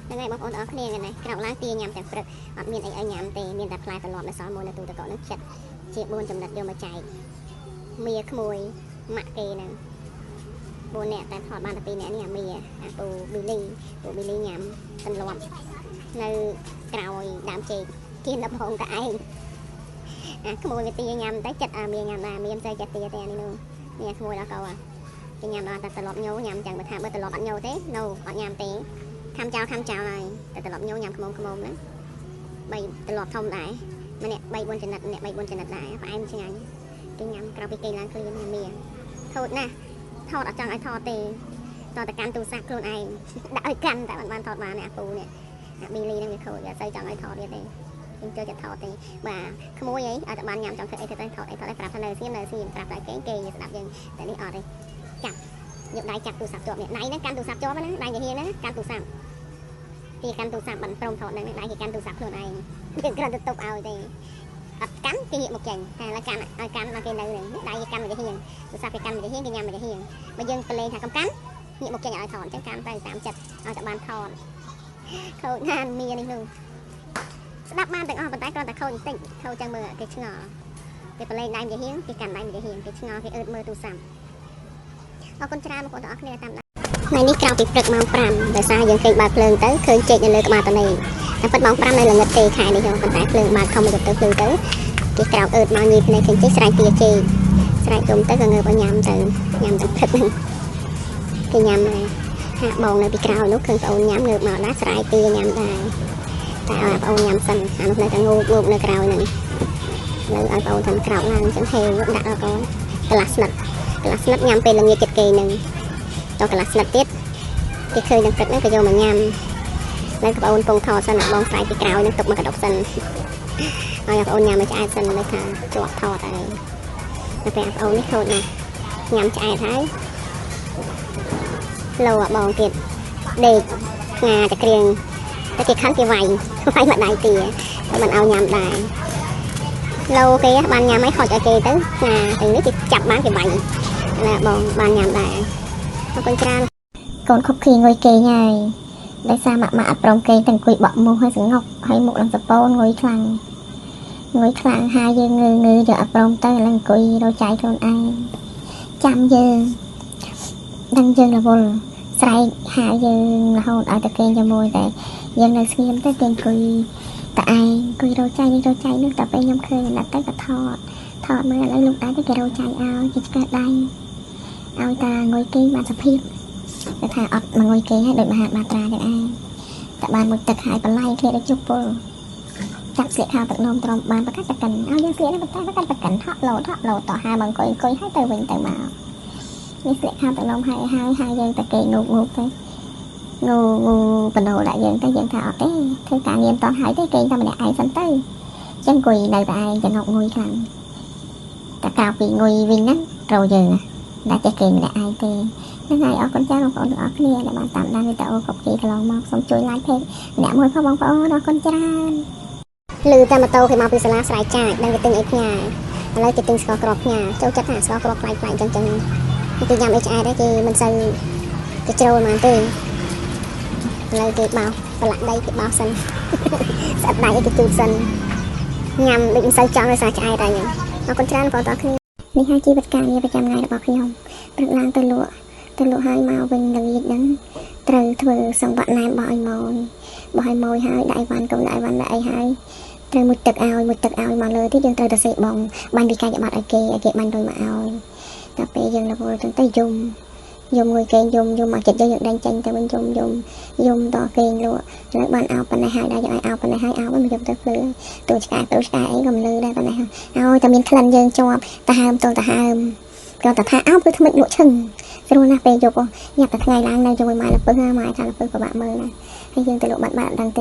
ថ្ងៃបងប្អូនទាំងអស់គ្នាហ្នឹងក្រោកឡើងទាញ៉ាំទាំងព្រឹកអត់មានអីឲ្យញ៉ាំទេមានតែផ្លែត្រឡប់នៅសល់មួយនៅទូទឹកកកហ្នឹងចិត្តជា4ចំណិតយកមកចែកមីក្មួយម៉ាក់គេហ្នឹង4នាក់តែថតបានតែ2នាក់នេះអាមីអាពូប៊ីលីញ៉ាំត្រឡប់នៅក្រោយដើមចេកគេនៅបងតែឯងអាក្មួយវាទាញ៉ាំតែចិត្តអាមីញ៉ាំដែរមានស្អីចិត្តទាទេអានេះនោះនេះក្មួយដល់កោគេញ៉ាំដល់តែត្រឡប់ញោញ៉ាំចឹងបើថាបើត្រឡប់អត់ញោទេនៅអត់ញ៉ាំទេខំចោលហើយតែត្រឡប់ញោញ៉ាំខ្មុំហ្នឹង3ត្រឡប់ធំដែរម្នាក់3 4ចំណិតម្នាក់3 4ចំណិតដែរផ្អែមឆ្ងាញ់គេញ៉ាំក្រៅពីគេឡើងឃ្លានមីថោតណាស់ថតអត់ចង់ឲ្យថតទេតតែកាន់ទូរស័ព្ទខ្លួនឯងដាក់ឲ្យកាន់តែបានថតបានអាពូនេះអាប៊ីលីហ្នឹងវាខូចអត់សូវចង់ឲ្យថតទៀតទេខ្ញុំចូលចិត្តថតទេបាទក្មួយអីឲ្យតែបានញ៉ាំចង់ធ្វើអីទៅថតអីថតឲ្យប្រាប់ថានៅស្ងៀមប្រាប់តែគេស្ដាប់យើងតែនេះអត់ទេចាប់យកដៃចាប់ទូរស័ព្ទជាប់នេះដៃហ្នឹងកាន់ទូរស័ព្ទជាប់ណាដៃជាហៀងណាកាន់ទូរស័ព្ទគេកាន់ទូរស័ព្ទបានព្រមថតហ្នឹងដៃគេកាន់ទូរស័ព្ទខ្លួនឯងគេគ្រាន់តែទុកឲ្យទេអត់កាន់គេងាកមកចេញតែឡើយកាន់ឲ្យកាន់ដល់គេនៅហ្នឹងដៃគេកាន់មកជាហៀងទូរស័ព្ទគេកាន់មកជាហៀងគេញ៉ាំមកជាហៀងបើយើងប្រឡែងថាកំកាន់ងាកមកចេញឲ្យថតអញ្ចឹងកាន់ទៅតាមចិត្តឲ្យតែបានថតខូចណាស់មាននេះនោះស្ដាប់បានទាំងអស់ប៉ុន្តែគ្រាន់តែខូចបន្តិចខូចចឹងមើលគេឆ្ងល់គេប្រឡែងដៃមកជាហៀងគេកាន់ដៃមកជាហៀងគេឆ្ងល់គេអឺតមើលទូរស័ព្ទអរគុណច្រើនបងប្អូនទាំងអស់គ្នាតាមថ្ងៃនេះក្រៅពីព្រឹកម៉ោង5ដោយសារយើងឃើញបើកភ្លើងទៅឃើញចេកនៅលើក្បាលតនីតែពិតម៉ោង5នៅល្ងិតទេខែនេះប៉ុន្តែភ្លើងបើកធំទៅភ្លើងទៅគេក្រោកអឺតមកញីភ្នែកឃើញចេកស្រែកទាចេកស្រែកទុំទៅក៏ងើបឲ្យញ៉ាំទៅញ៉ាំទាំងព្រឹកហ្នឹងគេញ៉ាំដែរហាក់បងនៅពីក្រោយនោះឃើញប្អូនញ៉ាំងើបមកដែរស្រែកទាញ៉ាំដែរតែឲ្យប្អូនញ៉ាំសិនអានោះនៅតែងូបនៅក្រោយហ្នឹងនៅឲ្យប្អូនតាមក្រោកឡើងអញ្ចឹងហេវដាក់ឲ្យកូនកន្លះស្និតញ៉ាំពេលល្ងាចចិត្តគេហ្នឹងតកន្លះស្និតទៀតគេឃើញនឹងព្រឹកហ្នឹងក៏យកមកញ៉ាំនៅប្អូនពងថតសិនបងស្រែកពីក្រោយនឹងទុកមកកដុកសិនឲ្យប្អូនញ៉ាំមកឆ្អែតសិននៅថាជាប់ថតហើយតែពេលប្អូននេះខូចណាស់ញ៉ាំឆ្អែតហើយលោបងទៀតដេកស្ងាតែគ្រៀងតែគេខំគេវាយមកដៃទាតែមិនឲ្យញ៉ាំដែរលោគេបានញ៉ាំឲ្យហុចឲ្យគេទៅស្ងាទាំងនេះគេចាប់បានគេវាយណាបងបានញ៉ាំដែរអរគុណច្រើនកូនខុបខីងុយគេញហើយដោយសារម៉ាក់អត់ព្រមគេទាំងអង្គុយបក់មុខឲ្យសងប់ហើយមុខឡើងសពូនងុយខ្លាំងហើយយើងងើយកអត់ព្រមទៅឡើងអង្គុយរោចាយខ្លួនឯងចាំយើងដឹងយើងរវល់ស្រែកហាយើងរហូតឲ្យតែគេជាមួយតែយើងនៅស្ងៀមទៅគេអង្គុយតែឯងអង្គុយរោចាយនឹងតែពេលខ្ញុំឃើញណាត់ទៅក៏ថតមើលឥឡូវលោកដែរទៅគេរោចាយឲ្យគេឆ្កែដៃឲ្យតាងុយគេបានសភាពគេថាអត់មកងុយគេឲ្យដូចមហាបាត្រាទាំងឯងតែបានមួយទឹកហើយបន្លៃគ្នាដូចជប់ពលចាប់ស្លៀកខោទឹកនោមត្រមបានប្រកាសតកិនឲ្យយើងស្លៀកនេះប៉ុន្តែប្រកាសតកិនថក់លោតតហាមកអង្គុយឲ្យទៅវិញទៅមកនេះស្លៀកខោទឹកនោមហើយយើងតែគេងូបទៅងូបណ្ដោដាក់យើងទៅយើងថាអត់ទេធ្វើការងារតោះហើយទេគេតែម្នាក់ឯងសិនទៅចឹងអង្គុយនៅតែឯងចង្អុកងុយខ្លាំងតែក្រៅពីងុយវិញហ្នឹងត្រូវយើងដែលតែគេម្នាក់ឯងទេហ្នឹងហើយអរគុណចាស់បងប្អូនទាំងអស់គ្នាដែលបានតាមដានវីដេអូកុកជីកន្លងមកសូមជួយ like page ម្នាក់មួយផងបងប្អូនអរគុណច្រើនលឺតែម៉ូតូគេមកពីសាលាស្រែកចាច់ដឹងគេទិញអីផ្ញើឥឡូវគេទិញស្ករគ្រាប់ផ្ញើចូលចិត្តថាស្ករគ្រាប់ផ្លែផ្លែចឹងគេញ៉ាំអីឆ្អែតទេគេមិនសូវគេជ្រុលហ្មងទេឥឡូវគេបោសប្រឡាក់ដីគេបោសសិនស្អិតដៃគេទូបសិនញ៉ាំដូចមិនសូវចង់ដោយសារឆ្អែតហើយអរគុណច្រើនបងប្អូនទាំងអស់គ្នានេះហើយជីវិតការងារប្រចាំថ្ងៃរបស់ខ្ញុំព្រឹកឡើងទៅលក់ហើយមកវិញល្ងាចហ្នឹងត្រូវធ្វើសង្វាក់ណែមបោះឲ្យម៉ួយហើយដាក់អីវ៉ាន់កុំដាក់អីវ៉ាន់ដាក់អីហើយត្រូវមួយទឹកឲ្យមកលើទៀតយើងត្រូវតែសេបងបាញ់ពីកាយបាត់ឲ្យគេបាញ់ដូចមកឲ្យតែពេលយើងរវល់ទៅយំងុយគេយំមកចិត្តយើងដេញចេញទៅវិញយំតគេលក់ហើយបានអោបប៉ុណ្ណេះហើយដែរយើងឲ្យអោបប៉ុណ្ណេះហើយអោបមិនយកទៅភ្លឺទូឆ្កែអីក៏មិនលឺដែរប៉ុណ្ណេះឲ្យតែមានក្លិនយើងជាប់ទៅហើមគាត់តែថាអោបគឺថ្មិចលក់ឈឹងស្រួលណាស់ពេលយប់ញ៉ាំតែថ្ងៃឡើងនៅជាមួយម៉ែលពឹសម៉ែថាលពឹសពិបាកមើលណាហើយយើងទៅលក់បាត់ដឹងទេ